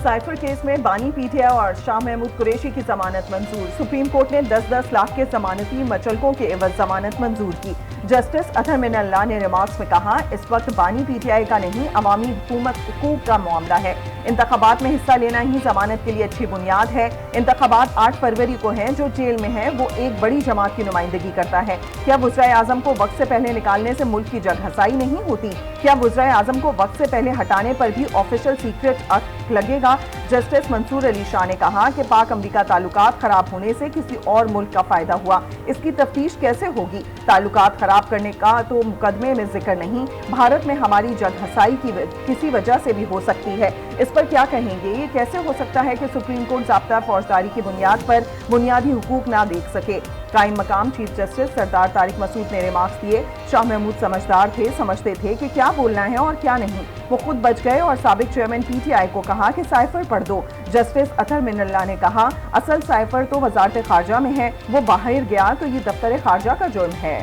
Cipher case में बानी PTI और शाह महमूद कुरैशी की जमानत मंजूर। सुप्रीम कोर्ट ने 10-10 लाख के जमानती मचलकों के एवज जमानत मंजूर की। जस्टिस अतहर मिनल्लाह ने रिमार्क्स में कहा, इस वक्त बानी पीटीआई का नहीं, अवामी हुकूमत हुकूक का मामला है। इंतखाबात में हिस्सा लेना ही जमानत के लिए अच्छी बुनियाद है। इंतखाबात 8 फरवरी को हैं। जो जेल में है वो एक बड़ी जमात की नुमाइंदगी करता है। क्या वज़ीर आज़म को वक्त से पहले निकालने से मुल्क की जगहसाई नहीं होती? क्या वज़ीर आज़म को वक्त से पहले हटाने पर भी ऑफिशियल सीक्रेट एक्ट लगेगा? जस्टिस मंसूर अली शाह ने कहा कि पाक अमरीका ताल्लुकात खराब होने से किसी और मुल्क का फायदा हुआ, इसकी तफ्तीश कैसे होगी? ताल्लुकात खराब करने का तो मुकदमे में जिक्र नहीं, भारत में हमारी जगहसाई की किसी वजह से भी हो सकती है। इस पर क्या कहेंगे? ये कैसे हो सकता है कि सुप्रीम कोर्ट ज़ाब्ता फौजदारी की बुनियाद पर बुनियादी हुकूक ना देख सके? कायम मकाम चीफ जस्टिस सरदार तारिक मसूद ने रिमार्क्स दिए। शाह महमूद समझदार थे, समझते थे कि क्या बोलना है और क्या नहीं। वो खुद बच गए और साबिक चेयरमैन पीटीआई को कहा कि साइफर पढ़ दो। जस्टिस अतहर मिनल्लाह ने कहा, असल साइफर तो वजारत खारजा में है, वो बाहर गया तो ये दफ्तर खारजा का जुर्म है।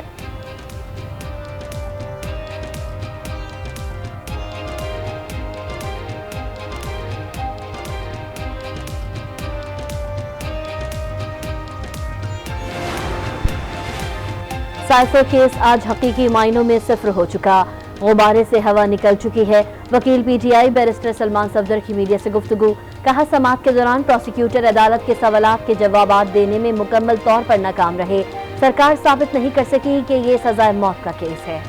साइफर केस आज हकीकी मायनों में सिफर हो चुका, गुब्बारे से हवा निकल चुकी है। वकील पीटीआई बैरिस्टर सलमान सफदर की मीडिया से गुफ्तगू। कहा, समाअत के दौरान प्रोसिक्यूटर अदालत के सवालात के जवाबात देने में मुकम्मल तौर पर नाकाम रहे। सरकार साबित नहीं कर सकी कि ये सजाए मौत का केस है।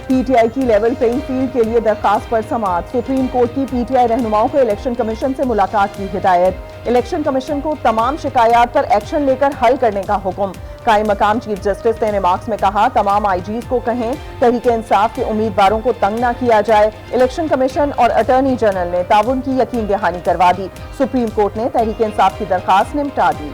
पीटीआई की लेवल प्लेइंग फील्ड के लिए दरखास्त पर समाअत। सुप्रीम कोर्ट की पीटीआई रहनुमाओं को इलेक्शन कमीशन से मुलाकात की हिदायत। इलेक्शन कमीशन को तमाम शिकायत पर एक्शन लेकर हल करने का हुक्म। कायम मकाम चीफ जस्टिस ने रिमार्क्स में कहा, तमाम आईजीज को कहें तहरीक इंसाफ के उम्मीदवारों को तंग ना किया जाए। इलेक्शन कमीशन और अटॉर्नी जनरल ने ताउन की यकीन दहानी करवा दी। सुप्रीम कोर्ट ने तहरीक इंसाफ की दरखास्त निपटा दी।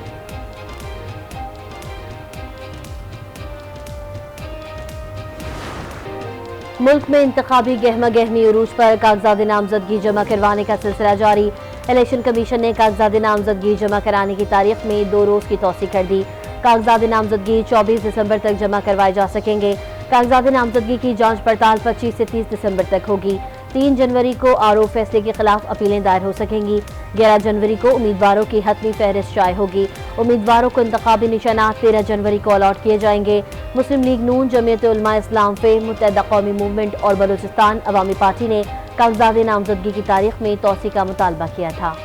मुल्क में इंतखाबी गहमा गहमी उरूज पर कागजात नामजदगी जमा करवाने का सिलसिला जारी। इलेक्शन कमीशन ने कागजात नामजदगी जमा कराने की तारीख में 2 रोज की तौसी कर दी। कागजात नामजदगी 24 दिसंबर तक जमा करवाए जा सकेंगे। कागजात नामजदगी की जांच पड़ताल 25 से 30 दिसंबर तक होगी। 3 जनवरी को आरओ फैसले के खिलाफ अपीलें दायर हो सकेंगी। 11 जनवरी को उम्मीदवारों की हतमी फहरिस्त शाये होगी। उम्मीदवारों को इंतखाबी निशानात 13 जनवरी को अलॉट किए जाएंगे। मुस्लिम लीग नून, जमीयत उलमा इस्लाम, फे, मुत्तहदा कौमी मूवमेंट और बलूचिस्तान अवामी पार्टी ने कागजात नामजदगी की तारीख में तौसी का मुतालबा किया था।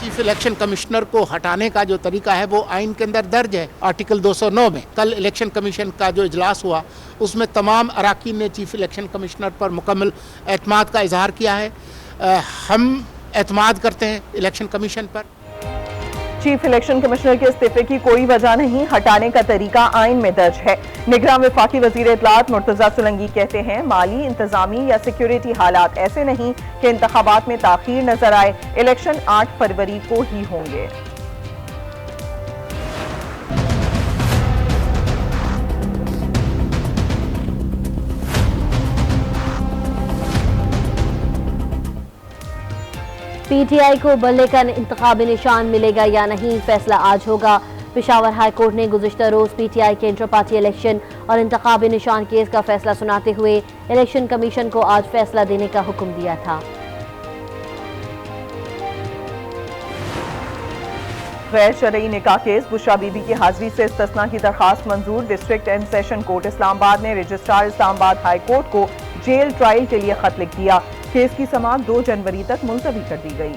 चीफ इलेक्शन कमिश्नर को हटाने का जो तरीका है वो आइन के अंदर दर्ज है, आर्टिकल 209 में। कल इलेक्शन कमीशन का जो इजलास हुआ उसमें तमाम अराकीन ने चीफ इलेक्शन कमिश्नर पर मुकम्मल एतमाद का इजहार किया है। हम एतमाद करते हैं इलेक्शन कमीशन पर। चीफ इलेक्शन कमिश्नर के इस्तीफे की कोई वजह नहीं, हटाने का तरीका आइन में दर्ज है। निगरां वफाकी वजीर इत्तलात मुर्तजा सुलंगी कहते हैं, माली, इंतजामी या सिक्योरिटी हालात ऐसे नहीं कि इंतखाबात में ताखीर नजर आए। इलेक्शन 8 फरवरी को ही होंगे। पीटीआई को बल्ले का इंतखाबी निशान मिलेगा या नहीं, फैसला आज होगा। पेशावर हाई कोर्ट ने गुज़िश्ता रोज पीटीआई के इंटर पार्टी इलेक्शन और इंतखाबी निशान केस का फैसला सुनाते हुए इलेक्शन कमीशन को आज फैसला देने का हुक्म दिया था। गैर शरई निकाह केस, बुशरा बीबी की हाजिरी से इस्तिस्ना की दरखास्त मंजूर। District and session court Islamabad ने रजिस्ट्रार इस्लामाबाद हाई कोर्ट को जेल ट्रायल के लिए खत लिख दिया। केस की समाअत 2 जनवरी तक मुलतवी कर दी गई।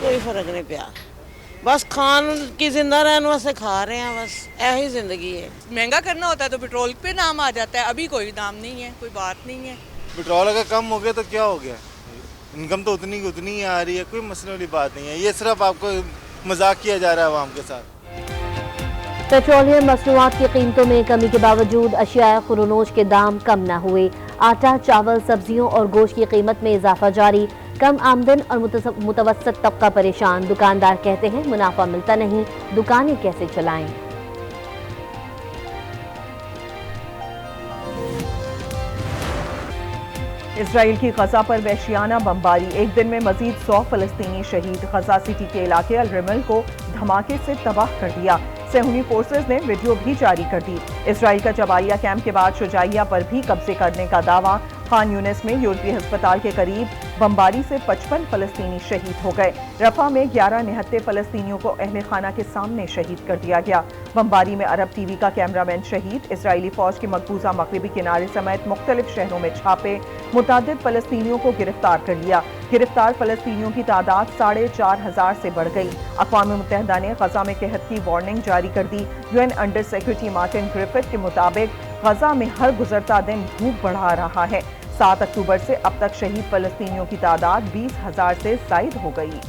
कोई फर्क नहीं पिया, बस खान की जिंदा रहने वास्ते खा रहे हैं, बस यही जिंदगी है। महंगा करना होता है तो पेट्रोल पे नाम आ जाता है, अभी कोई नाम नहीं है, कोई बात नहीं है। पेट्रोल अगर कम हो गया तो क्या हो गया, इनकम तो उतनी की उतनी ही आ रही है, कोई मसले वाली बात नहीं है। ये सिर्फ आपको मजाक किया जा रहा है आवाम के साथ। पेट्रोलियम मसनूआत की कीमतों में कमी के बावजूद अशिया खुरोनोज के दाम कम न हुए। आटा, चावल, सब्जियों और गोश्त की कीमत में इजाफा जारी। कम आमदन और मुतवस्सत तबका परेशान। दुकानदार कहते हैं मुनाफा मिलता नहीं, दुकानें कैसे चलाएं। इसराइल की गजा पर वहशियाना बमबारी, एक दिन में मजीद 100 फलस्तीनी शहीद। गजा सिटी के इलाके अल रिमल को धमाके से तबाह कर दिया। सेहूनी फोर्सेज ने वीडियो भी जारी कर दी। इसराइल का जबालिया कैंप के बाद शुजाइया पर भी कब्जे करने का दावा। खान यूनिस में यूरोपीय अस्पताल के करीब बमबारी से 55 फलस्तीनी शहीद हो गए। रफा में 11 निहत्ते फलस्तीनियों को अहले खाना के सामने शहीद कर दिया गया। बमबारी में अरब टीवी का कैमरामैन शहीद। इसराइली फौज के मकबूजा मगरिबी किनारे समेत मुख्तलिफ शहरों में छापे, मुतादिद फलस्तीनियों को गिरफ्तार कर लिया। गिरफ्तार फलस्तीनियों की तादाद 4,500 से बढ़ गई। अक़वाम मुत्तहिदा ने गजा में कहत की वार्निंग जारी कर दी। UN under secretary Martin Griffith के मुताबिक गजा में हर गुजरता दिन भूख बढ़ा रहा है। 7 अक्टूबर से अब तक शहीद फलस्तीनियों की तादाद 20,000 से जायद हो गई।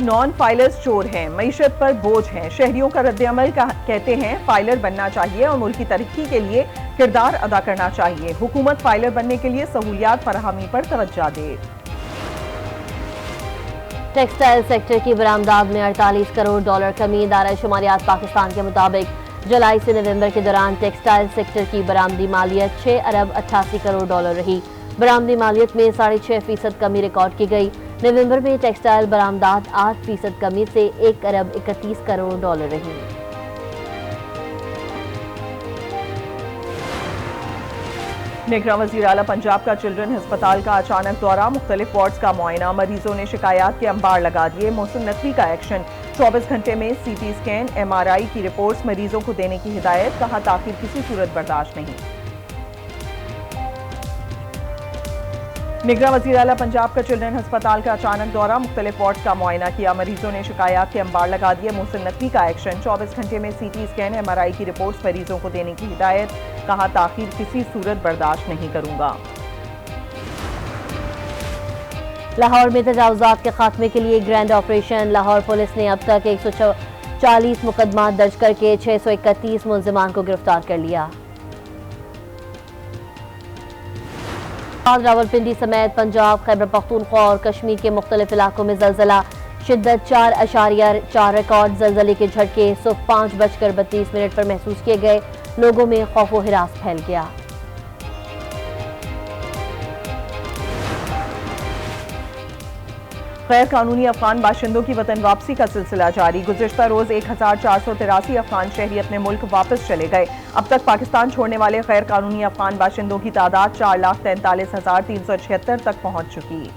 नॉन फाइलर्स चोर हैं, मईशत पर बोझ हैं। शहरियों का रद्द-ए-अमल कहते हैं फाइलर बनना चाहिए और मुल्क की तरक्की के लिए किरदार अदा करना चाहिए। हुकूमत फाइलर बनने के लिए सहूलियात फराहमी पर तवज्जो दे। टेक्सटाइल सेक्टर की बरामदात में 48 करोड़ डॉलर कमी। इदारा शुमारियात पाकिस्तान के मुताबिक जुलाई से नवंबर के दौरान टेक्सटाइल सेक्टर की बरामदी मालियत 6 अरब 88 करोड़ डॉलर रही। बरामदी मालियत में 6.5% कमी रिकॉर्ड की गई। नवंबर में टेक्सटाइल बरामदात 8% कमी से 1 अरब 31 करोड़ डॉलर रही। निगरां वज़ीर आला पंजाब का चिल्ड्रन अस्पताल का अचानक दौरा, मुख्तलिफ वार्ड्स का मुआयना। मरीजों ने शिकायत के अंबार लगा दिए। मोहसिन नकवी का एक्शन, 24 घंटे में CT स्कैन MRI की रिपोर्ट्स मरीजों को देने की हिदायत। कहा ताखिर किसी सूरत बर्दाश्त नहीं। निगरां वज़ीर आला पंजाब का चिल्ड्रन अस्पताल का अचानक दौरा, मुख्तलिफ वार्ड्स का मुआयना किया। मरीजों ने शिकायत के अंबार लगा दिए। मोहसिन नकवी का एक्शन, 24 घंटे में CT स्कैन MRI की रिपोर्ट्स मरीजों को देने की हिदायत। कहा ताखिर किसी सूरत बर्दाश्त नहीं करूंगा। लाहौर में तजावुज़ात के खात्मे के लिए ग्रैंड ऑपरेशन। लाहौर पुलिस ने अब तक 140 मुकदमा दर्ज करके 631 मुल्ज़िमान को गिरफ्तार कर लिया। रावलपिंडी समेत पंजाब, खैबर पख्तूनख्वा और कश्मीर के मुख्तलिफ इलाकों में जलजला, शिद्दत 4.4 रिकॉर्ड। जलजले के झटके सुबह 5:32 पर महसूस किए गए। लोगों में खौफ व हिरास फैल गया। गैर कानूनी अफगान बाशिंदों की वतन वापसी का सिलसिला जारी। गुज़िश्ता रोज 1483 अफगान शहरी अपने मुल्क वापस चले गए। अब तक पाकिस्तान छोड़ने वाले गैर कानूनी अफगान बाशिंदों की तादाद 4,43,376 तक पहुंच चुकी।